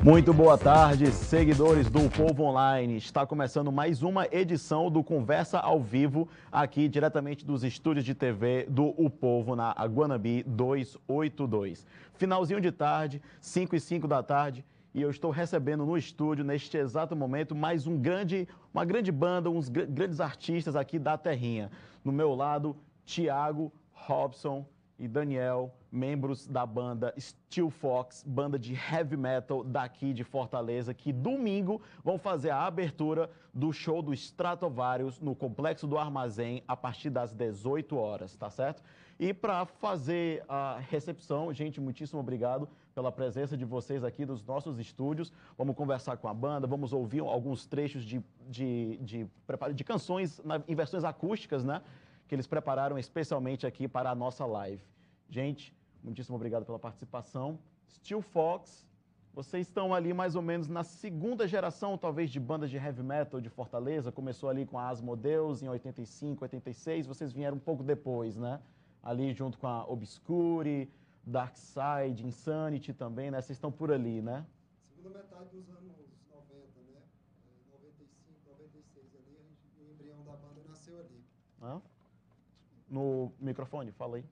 Muito boa tarde, seguidores do Povo Online. Está começando mais uma edição do Conversa ao Vivo, aqui diretamente dos estúdios de TV do O Povo, na Guanambi 282. Finalzinho de tarde, 5h05 da tarde, e eu estou recebendo no estúdio, neste exato momento, uma grande banda, uns grandes artistas aqui da terrinha. No meu lado, Thiago, Robson e Daniel, membros da banda Steel Fox, banda de heavy metal daqui de Fortaleza, que domingo vão fazer a abertura do show do Stratovarius no Complexo do Armazém a partir das 18 horas, tá certo? E para fazer a recepção, gente, muitíssimo obrigado pela presença de vocês aqui nos nossos estúdios. Vamos conversar com a banda, vamos ouvir alguns trechos de canções em versões acústicas, né? Que eles prepararam especialmente aqui para a nossa live. Gente, muitíssimo obrigado pela participação. Steel Fox, vocês estão ali mais ou menos na segunda geração, talvez, de bandas de heavy metal de Fortaleza. Começou ali com a Asmodeus em 85, 86, vocês vieram um pouco depois, né? Ali junto com a Obscure, Darkside, Insanity também, né? Vocês estão por ali, né? Segunda metade dos anos 90, né? 95, 96 ali, o embrião da banda nasceu ali. Hã? No microfone, fala aí.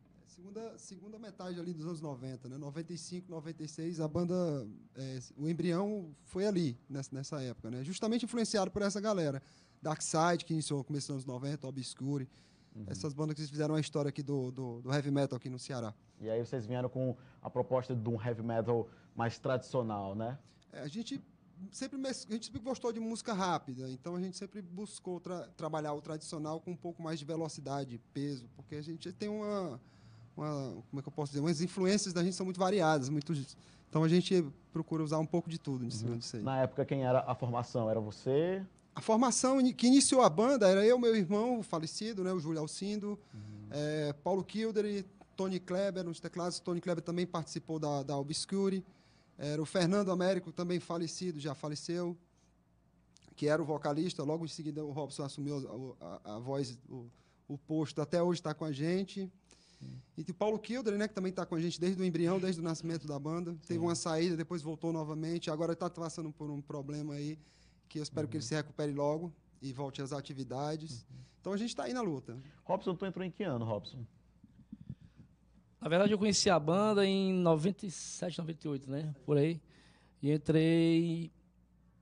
Segunda metade ali dos anos 90, né? 95, 96, a banda, o embrião foi ali, nessa época, né? Justamente influenciado por essa galera. Darkside, que iniciou no começo dos anos 90, Obscure, essas bandas que fizeram a história aqui do heavy metal aqui no Ceará. E aí vocês vieram com a proposta de um heavy metal mais tradicional, né? A gente sempre gostou de música rápida, então a gente sempre buscou trabalhar o tradicional com um pouco mais de velocidade, peso, porque a gente tem como é que eu posso dizer, umas influências da gente são muito variadas, então a gente procura usar um pouco de tudo em cima disso aí. Na época, quem era a formação? Era você? A formação que iniciou a banda era eu, meu irmão, o falecido, né, o Júlio Alcindo, Paulo Kilder, Tony Kleber nos teclados. Tony Kleber também participou da Obscure. Era o Fernando Américo, também falecido, já faleceu, que era o vocalista. Logo em seguida, o Robson assumiu a voz, o posto, até hoje está com a gente. E o Paulo Kilder, né, que também está com a gente desde o embrião, desde o nascimento da banda. Teve uma saída, depois voltou novamente. Agora está passando por um problema aí, que eu espero que ele se recupere logo e volte às atividades. Então a gente está aí na luta. Robson, tu entrou em que ano, Robson? Na verdade, eu conheci a banda em 97, 98, né? Por aí. E entrei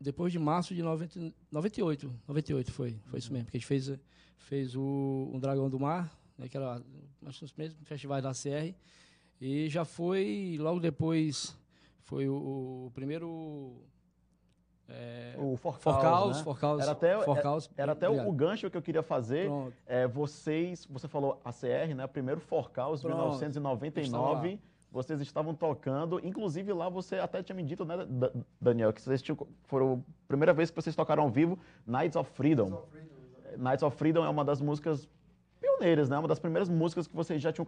depois de março de 98. 98 foi isso mesmo. Porque a gente fez um Dragão do Mar, né? Que era os mesmos festivais da CR. E já foi, logo depois, foi o primeiro... o Forcaus, né? Forcaus. Era até o gancho que eu queria fazer. Você falou ACR, né? Primeiro Forcaus, 1999. Vocês estavam tocando, inclusive lá você até tinha me dito, né, Daniel, que vocês foram a primeira vez que vocês tocaram ao vivo Nights of Freedom. Nights of Freedom é uma das músicas pioneiras, né? Uma das primeiras músicas que vocês já tinham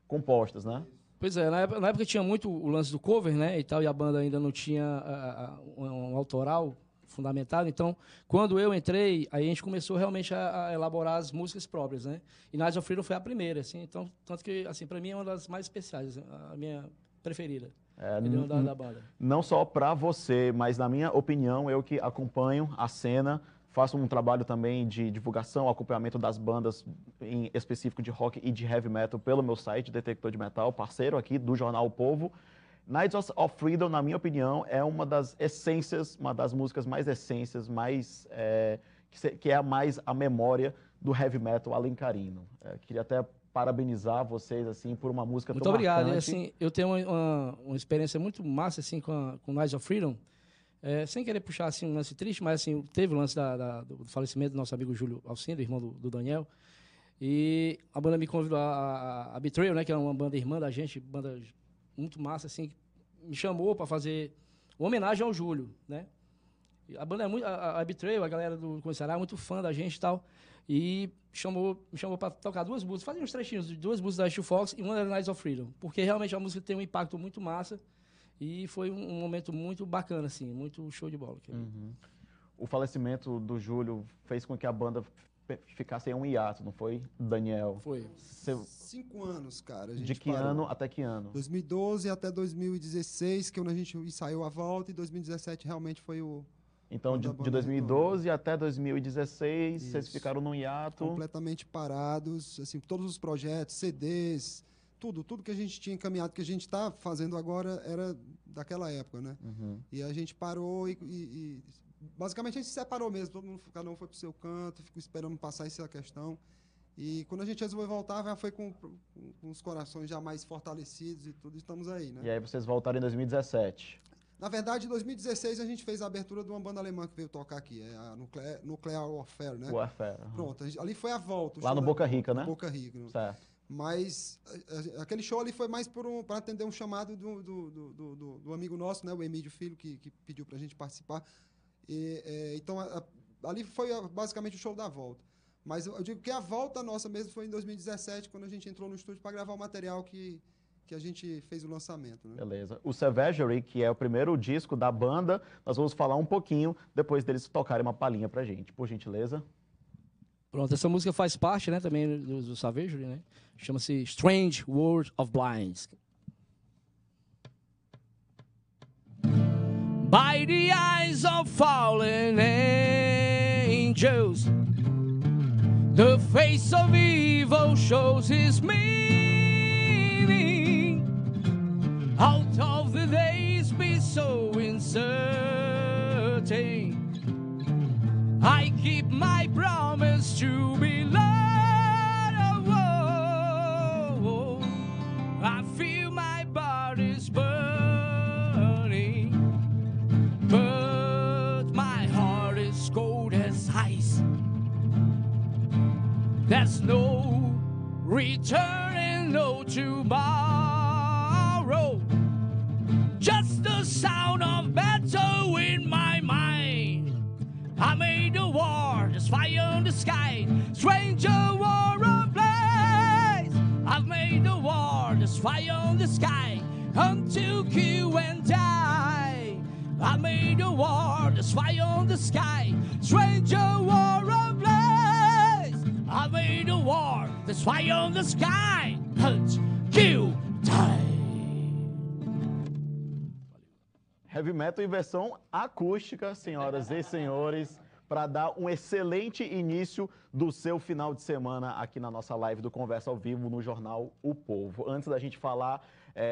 compostas, né? Pois é, na época tinha muito o lance do cover, né, e tal, e a banda ainda não tinha um autoral fundamentado. Então, quando eu entrei, aí a gente começou realmente a elaborar as músicas próprias, né? E Nights of Freedom foi a primeira, assim. Então, tanto que, assim, para mim é uma das mais especiais, a minha preferida. Da banda. Não só para você, mas na minha opinião, eu que acompanho a cena, faço um trabalho também de divulgação, acompanhamento das bandas, em específico de rock e de heavy metal, pelo meu site, Detector de Metal, parceiro aqui do jornal O Povo. Nights of Freedom, na minha opinião, é uma das essências, uma das músicas mais essências, que é mais a memória do heavy metal alencarino. Queria até parabenizar vocês, assim, por uma música muito tão obrigado. marcante. E, assim, eu tenho uma experiência muito massa, assim, com Nights of Freedom. Sem querer puxar assim, um lance triste, mas assim, teve o lance do falecimento do nosso amigo Júlio Alcindo, irmão do Daniel. E a banda me convidou, a Betrayal, né, que é uma banda irmã da gente, banda muito massa, assim, me chamou para fazer uma homenagem ao Júlio, né? E a banda é muito, a Betrayal, a galera do Ceará é muito fã da gente e tal. E me chamou para tocar duas músicas, fazer uns trechinhos de duas músicas da Steel Fox e uma da Nights of Freedom, porque realmente a música tem um impacto muito massa. E foi um momento muito bacana, assim, muito show de bola. O falecimento do Júlio fez com que a banda ficasse em um hiato, não foi, Daniel? Foi. 5 anos, cara. A gente De que parou. ano até que ano? 2012 até 2016, que é onde a gente saiu a volta, e 2017 realmente foi o... Então, quando a de banda 2012 até 2016, vocês Isso. ficaram num hiato. completamente parados, assim, todos os projetos, CDs, tudo que a gente tinha encaminhado, que a gente está fazendo agora era daquela época, né? Uhum. E a gente parou e basicamente a gente se separou mesmo, cada um foi para o seu canto, ficou esperando passar essa questão. E quando a gente resolveu voltar, já foi com os corações já mais fortalecidos e tudo, estamos aí, né? E aí vocês voltaram em 2017. Na verdade, em 2016 a gente fez a abertura de uma banda alemã que veio tocar aqui, é a Nuclear Warfare, né? Warfare. Uhum. Pronto, ali foi a volta. Lá no Boca Rica, né? Boca Rica. Certo. Mas aquele show ali foi mais para atender um chamado do amigo nosso, né, o Emílio Filho, que pediu para a gente participar. Então, ali foi basicamente o show da volta. Mas eu digo que a volta nossa mesmo foi em 2017, quando a gente entrou no estúdio para gravar o material que a gente fez o lançamento. Né? Beleza. O Savagery, que é o primeiro disco da banda, nós vamos falar um pouquinho depois deles tocarem uma palhinha pra gente, por gentileza. Pronto, essa música faz parte, né, também do Savagery, né? Chama-se Strange World of Blinds. By the eyes of fallen angels, the face of evil shows his meaning. Out of the days be so uncertain, I keep my promise to be Lord. Oh, I feel my body's burning, but my heart is cold as ice. There's no returning, no tomorrow. Just the sound of battle in my mind. I made a war, there's fire in the sky. Stranger war of blaze. I've made a war, there's fire in the sky. Until kill and die. I made a war, there's fire in the sky. Stranger war of blaze. I made a war, there's fire in the sky. Hunt, kill, die. Heavy Metal em versão acústica, senhoras e senhores, para dar um excelente início do seu final de semana aqui na nossa live do Conversa ao Vivo no jornal O Povo. Antes da gente falar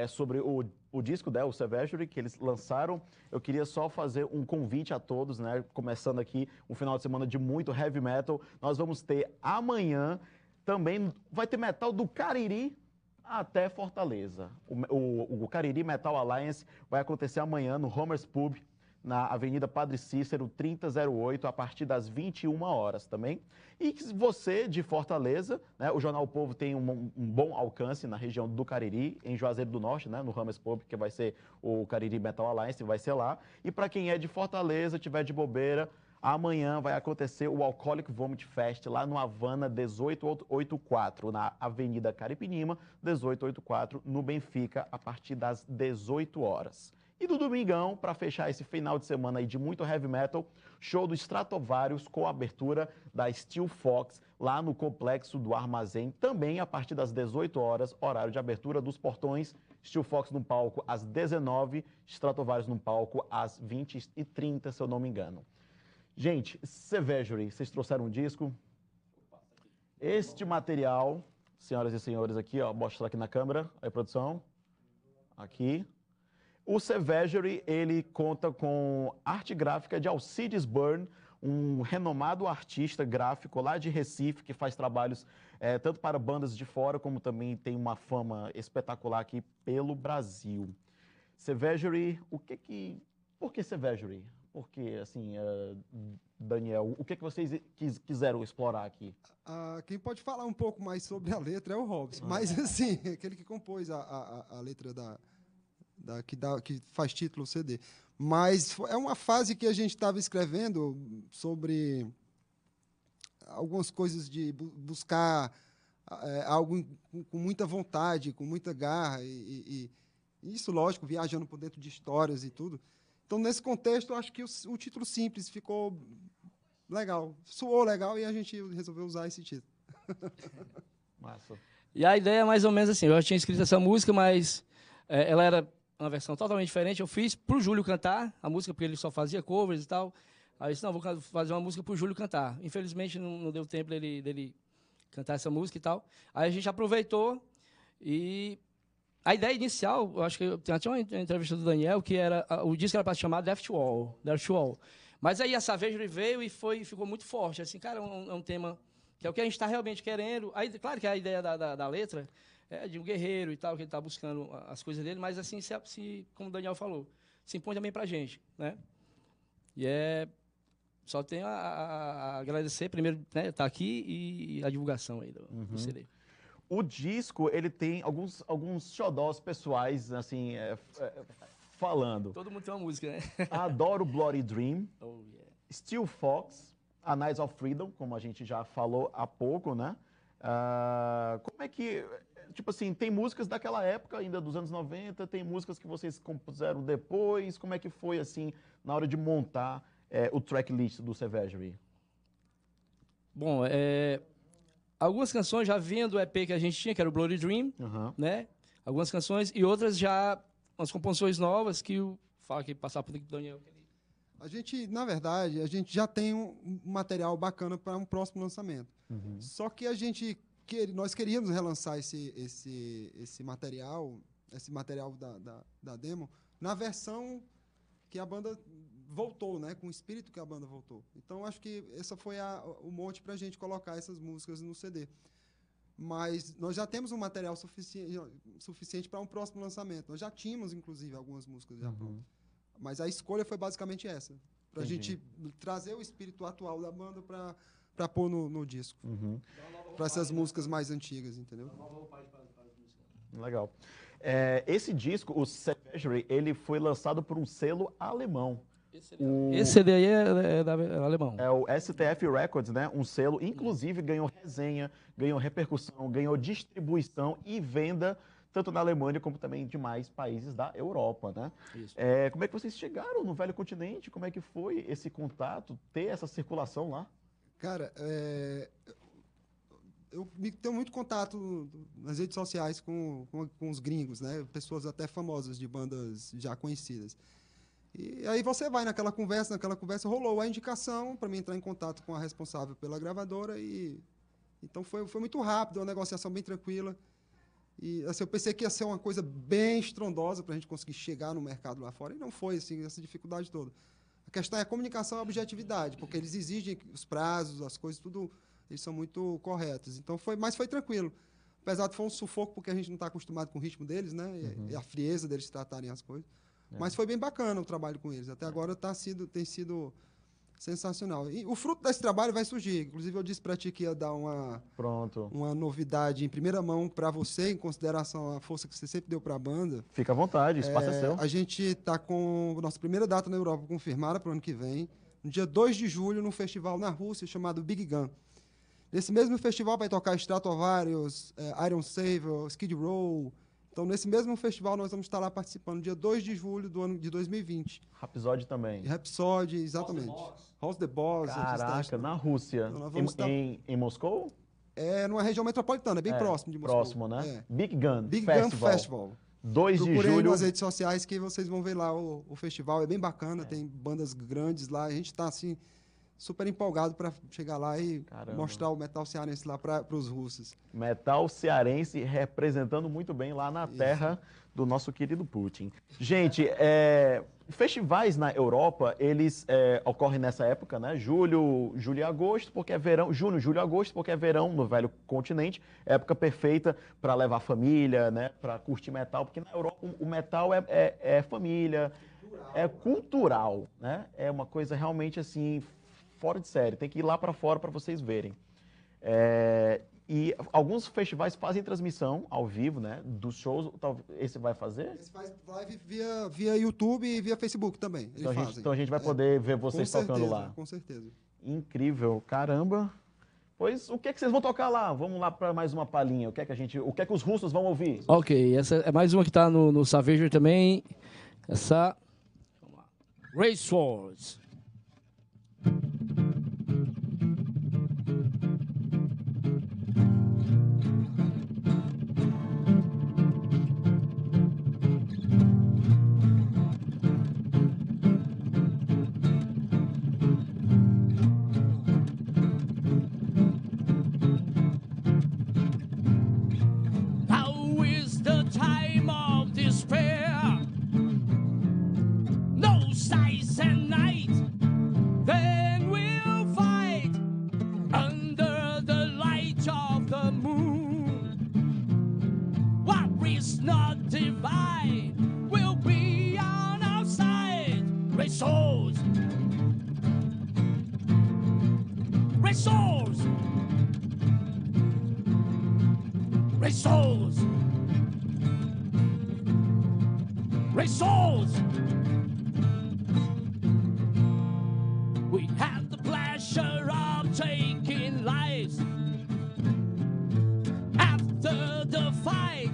sobre o disco, né, o Savagery, que eles lançaram, eu queria só fazer um convite a todos, né, começando aqui um final de semana de muito Heavy Metal. Nós vamos ter amanhã também, vai ter metal do Cariri até Fortaleza. O Cariri Metal Alliance vai acontecer amanhã no Homers Pub, na Avenida Padre Cícero, 3008, a partir das 21 horas também. E você, de Fortaleza, né, o Jornal o Povo tem um bom alcance na região do Cariri, em Juazeiro do Norte, né, no Homers Pub, que vai ser o Cariri Metal Alliance, vai ser lá. E para quem é de Fortaleza, tiver de bobeira, amanhã vai acontecer o Alcoholic Vomit Fest lá no Havana 1884, na Avenida Caripinima, 1884, no Benfica, a partir das 18 horas. E do domingão, para fechar esse final de semana aí de muito heavy metal, show do Stratovarius com a abertura da Steel Fox lá no Complexo do Armazém, também a partir das 18 horas, horário de abertura dos portões. Steel Fox no palco às 19, Stratovarius no palco às 20h30, se eu não me engano. Gente, Savagery, vocês trouxeram um disco? Este material, senhoras e senhores, aqui, ó, mostrar aqui na câmera, aí produção, aqui. O Savagery, ele conta com arte gráfica de Alcides Byrne, um renomado artista gráfico lá de Recife, que faz trabalhos tanto para bandas de fora, como também tem uma fama espetacular aqui pelo Brasil. Savagery, por que Savagery? Porque, assim, Daniel, o que vocês quiseram explorar aqui? Quem pode falar um pouco mais sobre a letra é o Robson, mas, assim, aquele que compôs a letra que faz título ao CD. Mas é uma fase que a gente estava escrevendo sobre algumas coisas de buscar algo com muita vontade, com muita garra, e isso, lógico, viajando por dentro de histórias e tudo. Então, nesse contexto, eu acho que o título simples ficou legal. Soou legal e a gente resolveu usar esse título. Massa. E a ideia é mais ou menos assim, eu já tinha escrito essa música, mas ela era uma versão totalmente diferente. Eu fiz pro Júlio cantar a música, porque ele só fazia covers e tal. Aí eu disse, não, vou fazer uma música pro Júlio cantar. Infelizmente, não deu tempo dele cantar essa música e tal. Aí a gente aproveitou e... A ideia inicial, eu acho que tem até uma entrevista do Daniel, que era o disco era para se chamar Death to All. Mas aí a Savagery veio e ficou muito forte. Assim, cara, é um tema que é o que a gente está realmente querendo. Aí, claro que a ideia da letra é de um guerreiro e tal, que ele está buscando as coisas dele, mas assim, como o Daniel falou, se impõe também para a gente, né? E só tenho a agradecer, primeiro, né, estar aqui e a divulgação aí do CD. O disco, ele tem alguns xodós pessoais, assim, falando. Todo mundo tem uma música, né? Adoro Bloody Dream, Oh, yeah. Steel Fox, A Night of Freedom, como a gente já falou há pouco, né? Como é que... Tipo assim, tem músicas daquela época, ainda dos anos 90, tem músicas que vocês compuseram depois. Como é que foi, assim, na hora de montar o tracklist do Savagery? Bom, algumas canções já vinham do EP que a gente tinha, que era o Bloody Dream, né? Algumas canções, e outras já, umas composições novas que fala que passar por Daniel. A gente, na verdade, a gente já tem um material bacana para um próximo lançamento. Só que nós queríamos relançar esse material da demo, na versão que a banda voltou, né, com o espírito que a banda voltou. Então, acho que essa foi o monte para a gente colocar essas músicas no CD. Mas nós já temos um material suficiente para um próximo lançamento. Nós já tínhamos, inclusive, algumas músicas já prontas. Mas a escolha foi basicamente essa, para a gente trazer o espírito atual da banda para pôr no disco. Para essas músicas mais antigas, entendeu? Legal. Esse disco, o Savagery, ele foi lançado por um selo alemão. Esse CD aí é alemão. É o STF Records, né? Um selo, inclusive ganhou resenha, ganhou repercussão, ganhou distribuição e venda, tanto na Alemanha como também em demais países da Europa, né? Isso. Como é que vocês chegaram no Velho Continente? Como é que foi esse contato, ter essa circulação lá? Cara, eu tenho muito contato nas redes sociais com os gringos, né? Pessoas até famosas de bandas já conhecidas. E aí você vai naquela conversa rolou a indicação para mim entrar em contato com a responsável pela gravadora então foi muito rápido, uma negociação bem tranquila. E assim, eu pensei que ia ser uma coisa bem estrondosa para a gente conseguir chegar no mercado lá fora, e não foi assim, essa dificuldade toda. A questão é a comunicação e a objetividade, porque eles exigem os prazos, as coisas, tudo, eles são muito corretos. Então mas foi tranquilo. Apesar de foi um sufoco, porque a gente não está acostumado com o ritmo deles, né? E a frieza deles tratarem as coisas. Mas foi bem bacana o trabalho com eles. Até agora tem sido sensacional. E o fruto desse trabalho vai surgir. Inclusive, eu disse para ti que ia dar uma novidade em primeira mão para você, em consideração à força que você sempre deu para a banda. Fica à vontade, o espaço é seu. A gente está com a nossa primeira data na Europa confirmada para o ano que vem, no dia 2 de julho, num festival na Rússia chamado Big Gun. Nesse mesmo festival vai tocar Stratovarius, Iron Savior, Skid Row. Então, nesse mesmo festival, nós vamos estar lá participando, dia 2 de julho do ano de 2020. Rhapsody também. Rhapsody, exatamente. House the Boss. Caraca, na Rússia. Então, em Moscou? Numa região metropolitana, bem próximo de Moscou. Próximo, né? Big Gun Festival. 2 de julho. Procurem nas redes sociais que vocês vão ver lá o festival. É bem bacana, tem bandas grandes lá. A gente está, assim, super empolgado para chegar lá e mostrar o metal cearense lá para os russos. Metal cearense representando muito bem lá na terra do nosso querido Putin. Gente, festivais na Europa, eles ocorrem nessa época, né? Julho e agosto, porque é verão. Junho, julho e agosto, porque é verão no Velho Continente. Época perfeita para levar a família, né? Para curtir metal, porque na Europa o metal é família, é cultural, né? É uma coisa realmente assim fora de série, tem que ir lá para fora para vocês verem. E alguns festivais fazem transmissão ao vivo, né, dos shows. Esse vai fazer? Esse faz live via YouTube e via Facebook também. Então a gente vai poder ver vocês tocando lá. Com certeza. Incrível, caramba. Pois o que é que vocês vão tocar lá? Vamos lá para mais uma palhinha. O que é que os russos vão ouvir? Ok, essa é mais uma que está no Savagery também. Essa. Vamos lá. Race Swords. Raise souls. Raise souls. Raise souls. We have the pleasure of taking lives. After the fight,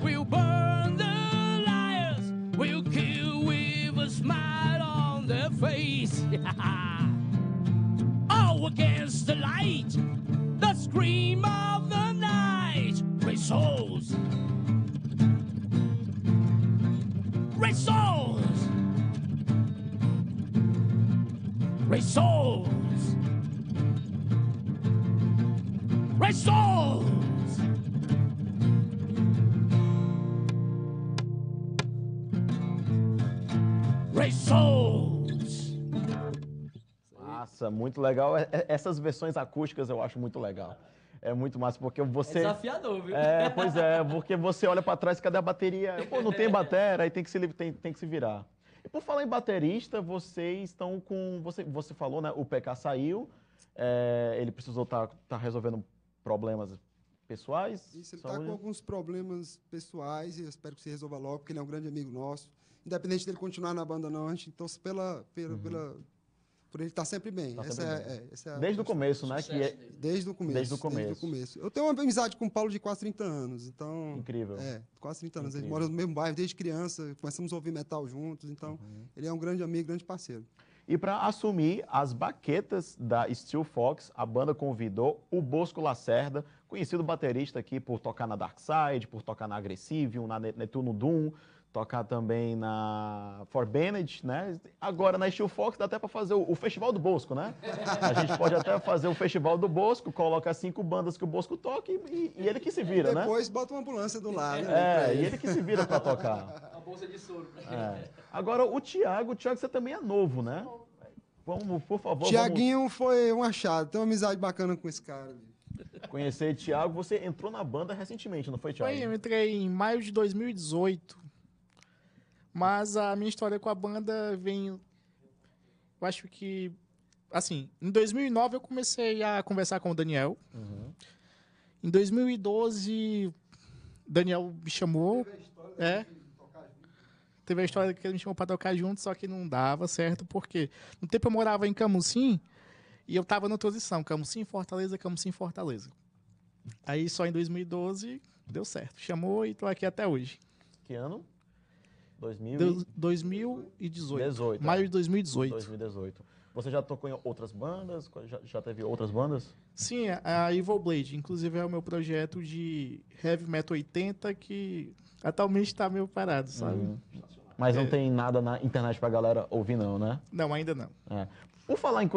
we'll burn the liars. We'll kill with a smile on their face. All against the light, the scream of the night. Raise souls. Raise souls. Raise souls. Raise souls. Raise souls. Massa, muito legal. Essas versões acústicas eu acho muito legal. É muito massa, porque você... É desafiador, viu? Pois é, porque você olha pra trás, cadê a bateria? Pô, não tem bateria, aí tem que se virar. E por falar em baterista, vocês estão com... Você falou, né? O PK saiu, ele precisou tá resolvendo problemas pessoais. Isso, ele está com alguns problemas pessoais e eu espero que se resolva logo, porque ele é um grande amigo nosso. Independente dele continuar na banda ou não, a gente torce por ele estar sempre bem. Desde o começo, né? Desde o começo. Eu tenho uma amizade com o Paulo de quase 30 anos, então... Incrível. Quase 30 anos. A gente mora no mesmo bairro desde criança, começamos a ouvir metal juntos, então ele é um grande amigo, grande parceiro. E para assumir as baquetas da Steel Fox, a banda convidou o Bosco Lacerda, conhecido baterista aqui por tocar na Dark Side, por tocar na Aggressivium, na Netuno Doom, tocar também na Forbanned, né? Agora na Steel Fox dá até para fazer o Festival do Bosco, né? A gente pode até fazer o Festival do Bosco, coloca 5 bandas que o Bosco toca e ele que se vira, né? Depois bota uma ambulância do lado. E ele que se vira para tocar. A bolsa de soro. Agora o Thiago, você também é novo, né? Vamos, por favor. Tiaguinho foi um achado, tem uma amizade bacana com esse cara. Conhecer Thiago, você entrou na banda recentemente, não foi, Thiago? Foi, eu entrei em maio de 2018. Mas a minha história com a banda vem... Eu acho que... Assim, em 2009 eu comecei a conversar com o Daniel. Em 2012, Daniel me chamou. Teve a história que ele me chamou para tocar junto, só que não dava certo, porque no tempo eu morava em Camusim e eu tava na transição, Camusim, Fortaleza. Aí só em 2012 deu certo. Chamou e tô aqui até hoje. Que ano? 2018. Maio de 2018. Você já tocou em outras bandas? Já teve outras bandas? Sim, a Evil Blade. Inclusive é o meu projeto de Heavy Metal 80 que atualmente está meio parado, sabe? Mas não tem nada na internet pra galera ouvir não, né? Não, ainda não. Por falar em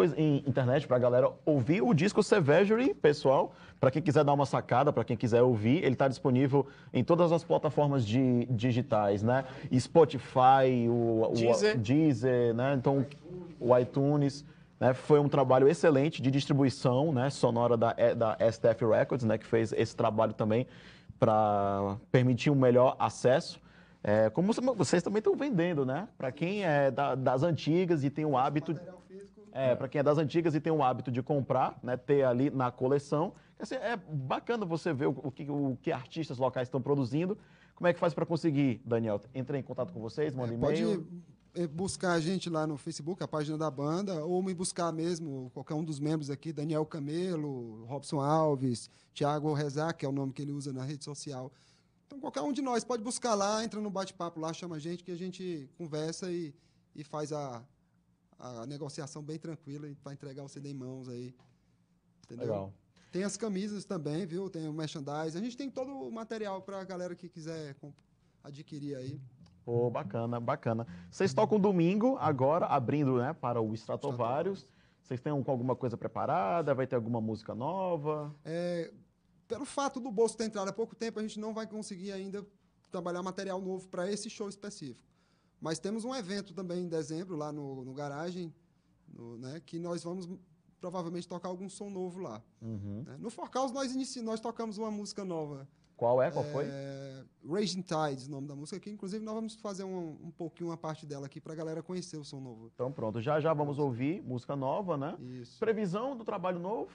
internet pra galera ouvir, o disco Savagery, pessoal, pra quem quiser dar uma sacada, pra quem quiser ouvir, ele tá disponível em todas as plataformas digitais, né? Spotify, o Deezer, né? Então, o iTunes, né? Foi um trabalho excelente de distribuição, né? Sonora da STF Records, né? Que fez esse trabalho também para permitir um melhor acesso. Como vocês também estão vendendo, né? Para quem é das antigas e tem o hábito... para quem é das antigas e tem o hábito de comprar, né? Ter ali na coleção. Assim, é bacana você ver o que artistas locais estão produzindo. Como é que faz para conseguir, Daniel? Entra em contato com vocês, manda e-mail. Pode buscar a gente lá no Facebook, a página da banda, ou me buscar mesmo, qualquer um dos membros aqui, Daniel Camelo, Robson Alves, Thiago Rezac, que é o nome que ele usa na rede social. Então, qualquer um de nós pode buscar lá, entra no bate-papo lá, chama a gente, que a gente conversa e faz a negociação bem tranquila para entregar o CD em mãos aí. Entendeu? Legal. Tem as camisas também, viu? Tem o merchandise. A gente tem todo o material para a galera que quiser adquirir aí. Pô, bacana, bacana. Vocês tocam domingo agora, abrindo, né, para o Stratovarius. Vocês têm alguma coisa preparada? Vai ter alguma música nova? Pelo fato do Bosco ter entrado há pouco tempo, a gente não vai conseguir ainda trabalhar material novo para esse show específico. Mas temos um evento também em dezembro, lá no Garagem, né, que nós vamos provavelmente tocar algum som novo lá. Né? No Forcaus nós tocamos uma música nova Qual é? Qual foi? Raging Tides, o nome da música, que inclusive nós vamos fazer um pouquinho, uma parte dela aqui, pra galera conhecer o som novo. Então pronto, já já vamos ouvir música nova, né? Isso. Previsão do trabalho novo?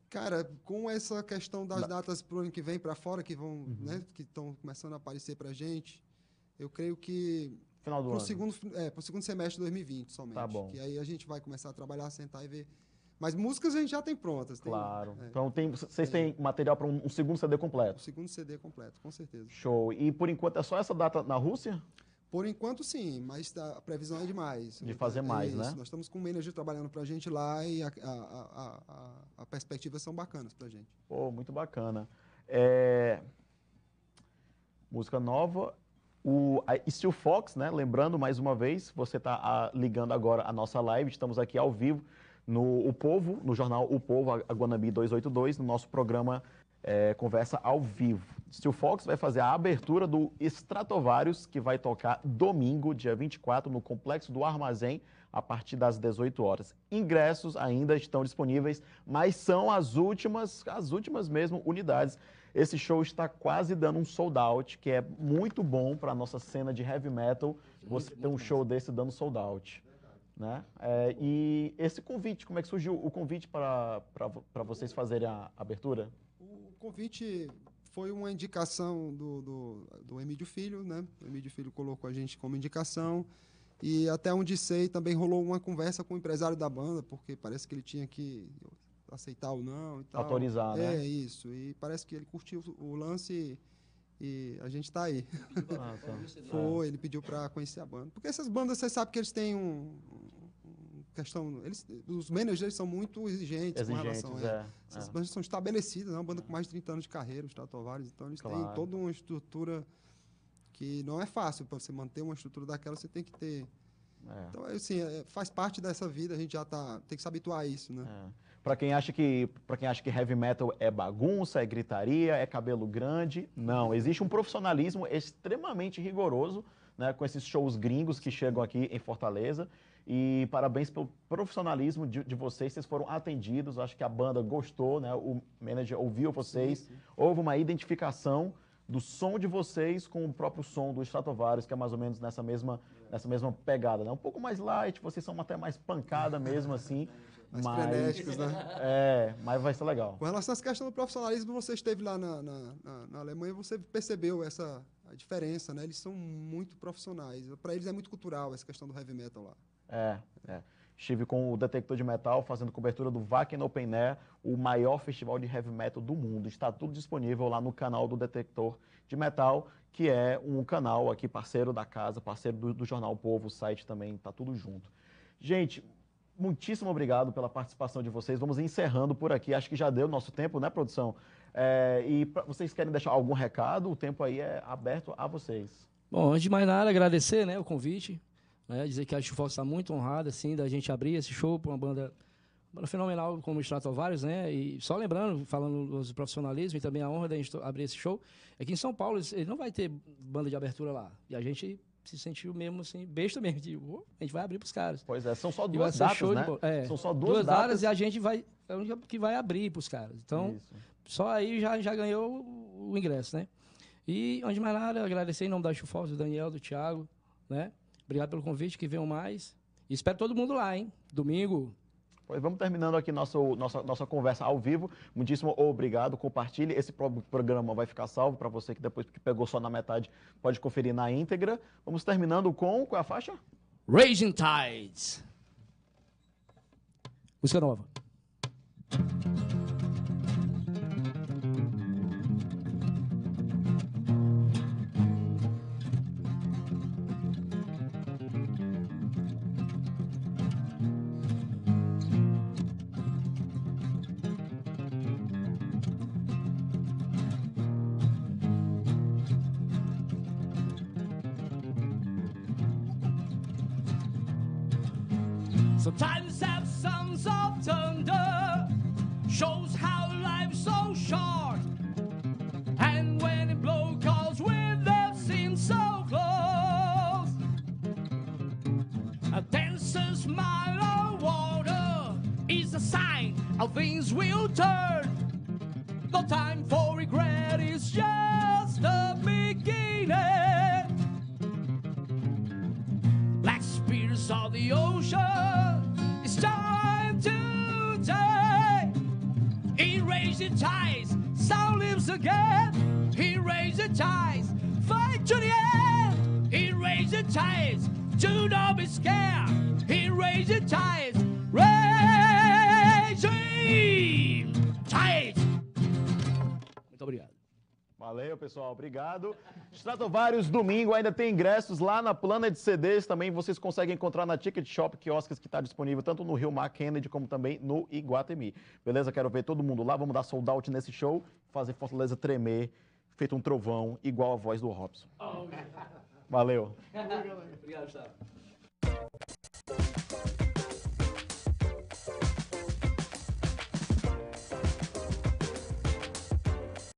Cara, com essa questão das datas pro ano que vem para fora, que vão, né, que estão começando a aparecer pra gente, eu creio que Final do ano. pro segundo semestre de 2020 somente. Tá bom. Que aí a gente vai começar a trabalhar, sentar e ver. Mas músicas a gente já tem prontas. Claro. Então vocês têm material para um segundo CD O completo? segundo CD completo, com certeza. Show. E por enquanto é só essa data na Rússia? Por enquanto, sim, mas a previsão é demais. De fazer mais, né? Nós estamos com um manager trabalhando pra gente lá e a perspectivas são bacanas pra gente. Pô, muito bacana. Música nova. A Steel Fox, né? Lembrando mais uma vez, você está ligando agora a nossa live, estamos aqui ao vivo no O Povo, no jornal O Povo, a Guanabí 282, no nosso programa Conversa ao Vivo. Steel Fox vai fazer a abertura do Stratovarius, que vai tocar domingo, dia 24, no Complexo do Armazém, a partir das 18 horas. Ingressos ainda estão disponíveis, mas são as últimas mesmo unidades. Esse show está quase dando um sold out, que é muito bom para a nossa cena de heavy metal, você ter um show desse dando sold out. Né? E esse convite, como é que surgiu o convite para vocês fazerem a abertura? O convite foi uma indicação do Emílio Filho, né? O Emílio Filho colocou a gente como indicação. E até onde sei, também rolou uma conversa com o empresário da banda, porque parece que ele tinha que aceitar ou não e tal. Autorizar, né? É, isso. E parece que ele curtiu o lance e a gente tá aí. Foi, ele pediu para conhecer a banda. Porque essas bandas, você sabe que eles têm questão... os managers são muito exigentes com relação a essas bandas são estabelecidas, é uma banda com mais de 30 anos de carreira, os Stratovarius, então eles têm toda uma estrutura que não é fácil. Para você manter uma estrutura daquela, você tem que ter... Então, assim, faz parte dessa vida, a gente já tem que se habituar a isso, né? Para quem acha que heavy metal é bagunça, é gritaria, é cabelo grande, não. Existe um profissionalismo extremamente rigoroso, né, com esses shows gringos que chegam aqui em Fortaleza. E parabéns pelo profissionalismo de vocês, vocês foram atendidos, acho que a banda gostou, né? O manager ouviu vocês, sim. Houve uma identificação do som de vocês com o próprio som do Stratovarius, que é mais ou menos nessa mesma pegada, né? Um pouco mais light, vocês são até mais pancada mesmo, assim. Mais frenéticos, né? Mas vai ser legal. Com relação a essa questão do profissionalismo, você esteve lá na Alemanha, você percebeu a diferença, né? Eles são muito profissionais. Para eles é muito cultural essa questão do heavy metal lá. Estive com o Detector de Metal fazendo cobertura do Wacken Open Air, o maior festival de heavy metal do mundo. Está tudo disponível lá no canal do Detector de Metal, que é um canal aqui parceiro da casa, parceiro do Jornal o Povo, o site também, está tudo junto. Gente, muitíssimo obrigado pela participação de vocês. Vamos encerrando por aqui. Acho que já deu nosso tempo, né, produção? Vocês querem deixar algum recado? O tempo aí é aberto a vocês. Bom, antes de mais nada, agradecer, né, o convite. Dizer que a Steel Fox está muito honrada, assim, da gente abrir esse show para uma banda fenomenal como o Stratovarius, né? E só lembrando, falando dos profissionalismo e também a honra de a gente abrir esse show, é que em São Paulo ele não vai ter banda de abertura lá. E a gente se sentiu mesmo assim, besta mesmo, tipo, a gente vai abrir para os caras. Pois é, são só duas datas, né? São só duas datas e a gente é a única que vai abrir para os caras. Então, só aí já ganhou o ingresso, né? E, antes de mais nada, agradecer em nome da Steel Fox, do Daniel, do Thiago, né? Obrigado pelo convite, que venham mais. E espero todo mundo lá, hein? Domingo. Pois vamos terminando aqui nossa conversa ao vivo. Muitíssimo obrigado. Compartilhe. Esse programa vai ficar salvo para você que depois que pegou só na metade pode conferir na íntegra. Vamos terminando com... Qual é a faixa? Raging Tides. Música nova. Sometimes have sons of thunder, shows how life's so short. And when it blows calls with the scene so close, a dancer's mile of water is a sign how things will turn. No time for regret, it's just the beginning. Black spirits of the ocean, it's time to die. He raised the tides, sound lives again. He raised the tides, fight to the end. He raised the tides, do not be scared. He raised the tides, raise the tides. Muito obrigado. Valeu, pessoal. Obrigado. Stratovarius, domingo, ainda tem ingressos lá na Planet CDs também. Vocês conseguem encontrar na Ticket Shop, quiosques que está disponível tanto no Rio Mar Kennedy como também no Iguatemi. Beleza? Quero ver todo mundo lá. Vamos dar sold out nesse show, fazer Fortaleza tremer, feito um trovão, igual a voz do Robson. Valeu. Obrigado, Gustavo.